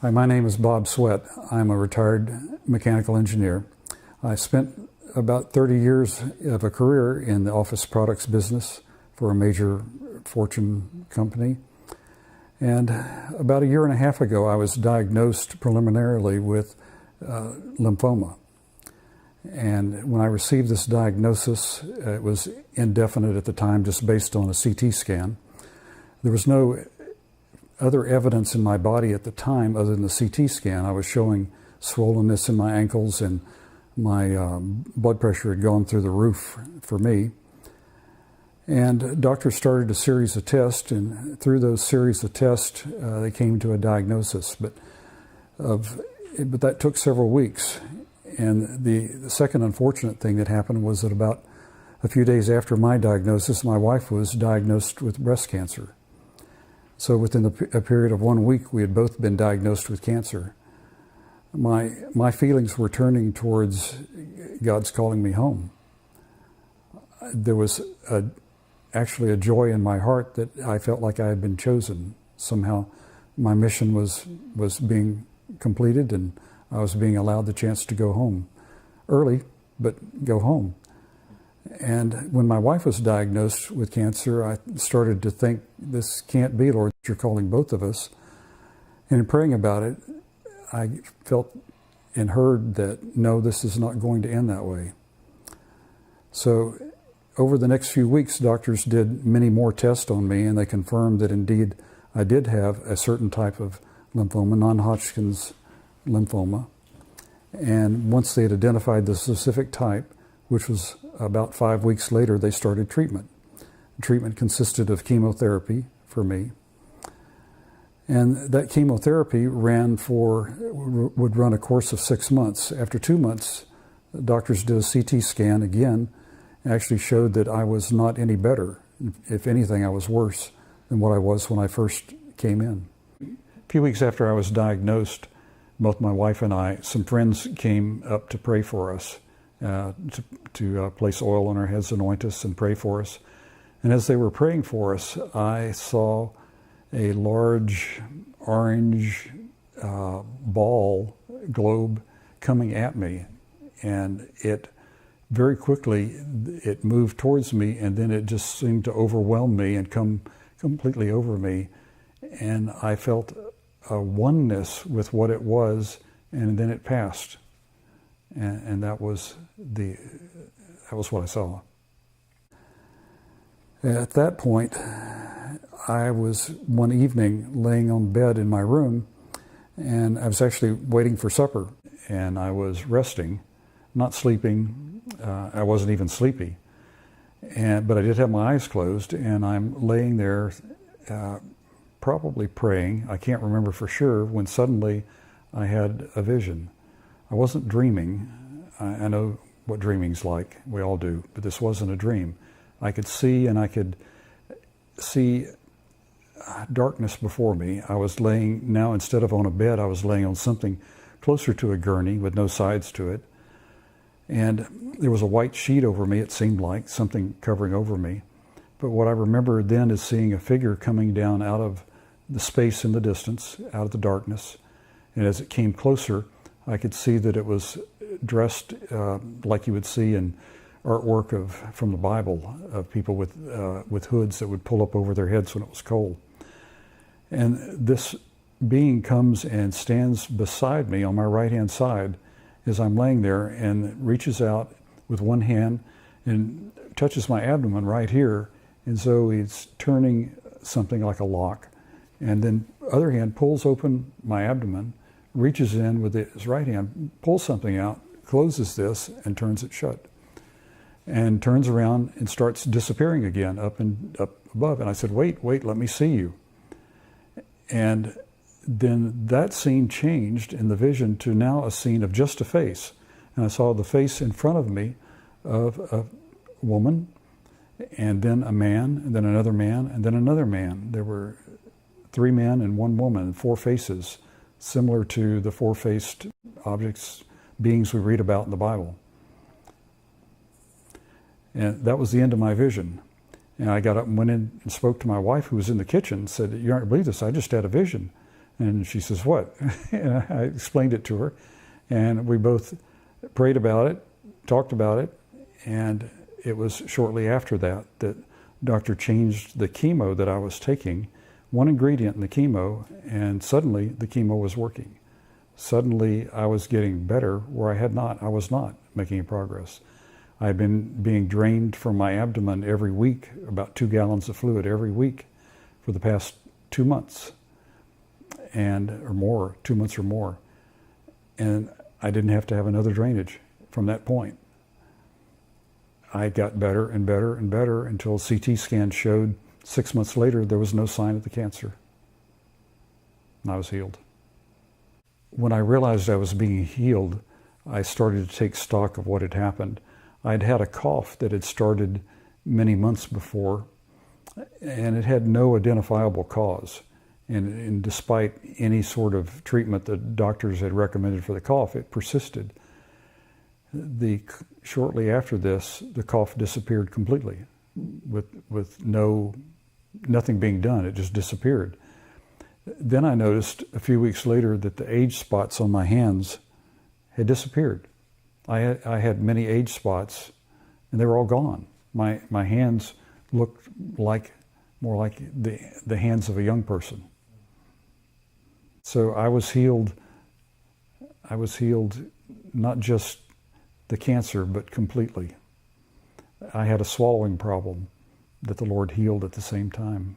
Hi, my name is Bob Sweat. I'm a retired mechanical engineer. I spent about 30 years of a career in the office products business for a major Fortune company. And about a year and a half ago, I was diagnosed preliminarily with lymphoma. And when I received this diagnosis, it was indefinite at the time, just based on a CT scan. There was no other evidence in my body at the time other than the CT scan. I was showing swollenness in my ankles, and my blood pressure had gone through the roof for me. And doctors started a series of tests, and through those series of tests, they came to a diagnosis. But that took several weeks. And the second unfortunate thing that happened was that about a few days after my diagnosis, my wife was diagnosed with breast cancer. So within a period of 1 week, we had both been diagnosed with cancer. My feelings were turning towards God's calling me home. There was actually a joy in my heart that I felt like I had been chosen. Somehow my mission was being completed, and I was being allowed the chance to go home early, but go home. And when my wife was diagnosed with cancer, I started to think, this can't be, Lord, you're calling both of us. And in praying about it, I felt and heard that, no, this is not going to end that way. So over the next few weeks, doctors did many more tests on me, and they confirmed that indeed I did have a certain type of lymphoma, non-Hodgkin's lymphoma. And once they had identified the specific type, which was about 5 weeks later, they started treatment. The treatment consisted of chemotherapy for me. And that chemotherapy would run a course of 6 months. After 2 months, the doctors did a CT scan again, and actually showed that I was not any better. If anything, I was worse than what I was when I first came in. A few weeks after I was diagnosed, both my wife and I, some friends came up to pray for us, to place oil on our heads, anoint us, and pray for us. And as they were praying for us, I saw a large orange globe coming at me, and it very quickly it moved towards me, and then it just seemed to overwhelm me and come completely over me, and I felt a oneness with what it was, and then it passed, and that was what I saw. At that point, I was one evening laying on bed in my room, and I was actually waiting for supper, and I was resting, not sleeping. I wasn't even sleepy, but I did have my eyes closed, and I'm laying there probably praying. I can't remember for sure, when suddenly I had a vision. I wasn't dreaming. I know what dreaming's like. We all do, but this wasn't a dream. I could see, and I could see darkness before me. I was laying, now instead of on a bed, I was laying on something closer to a gurney with no sides to it. And there was a white sheet over me, it seemed like, something covering over me. But what I remember then is seeing a figure coming down out of the space in the distance, out of the darkness. And as it came closer, I could see that it was dressed like you would see in artwork from the Bible, of people with hoods that would pull up over their heads when it was cold. And this being comes and stands beside me on my right-hand side as I'm laying there, and reaches out with one hand and touches my abdomen right here. And so he's turning something like a lock, and then other hand pulls open my abdomen, reaches in with his right hand, pulls something out, closes this, and turns it shut, and turns around and starts disappearing again up above. And I said, wait, let me see you. And then that scene changed in the vision to now a scene of just a face. And I saw the face in front of me of a woman, and then a man, and then another man, and then another man. There were 3 men and 1 woman, 4 faces, similar to the 4-faced objects, beings we read about in the Bible. And that was the end of my vision. And I got up and went in and spoke to my wife, who was in the kitchen, and said, "You aren't going to believe this, I just had a vision." And she says, what? And I explained it to her, and we both prayed about it, talked about it, and it was shortly after that that doctor changed the chemo that I was taking, one ingredient in the chemo, and suddenly the chemo was working. Suddenly I was getting better where I was not making progress. I had been being drained from my abdomen every week, about 2 gallons of fluid every week for the past 2 months, or more, 2 months or more. And I didn't have to have another drainage from that point. I got better and better and better until CT scan showed 6 months later there was no sign of the cancer. And I was healed. When I realized I was being healed, I started to take stock of what had happened. I'd had a cough that had started many months before, and it had no identifiable cause. And despite any sort of treatment that doctors had recommended for the cough, it persisted. Shortly after this, the cough disappeared completely, with nothing being done. It just disappeared. Then I noticed a few weeks later that the age spots on my hands had disappeared. I had many age spots, and they were all gone. My hands looked more like the hands of a young person. So I was healed. I was healed, not just the cancer, but completely. I had a swallowing problem that the Lord healed at the same time.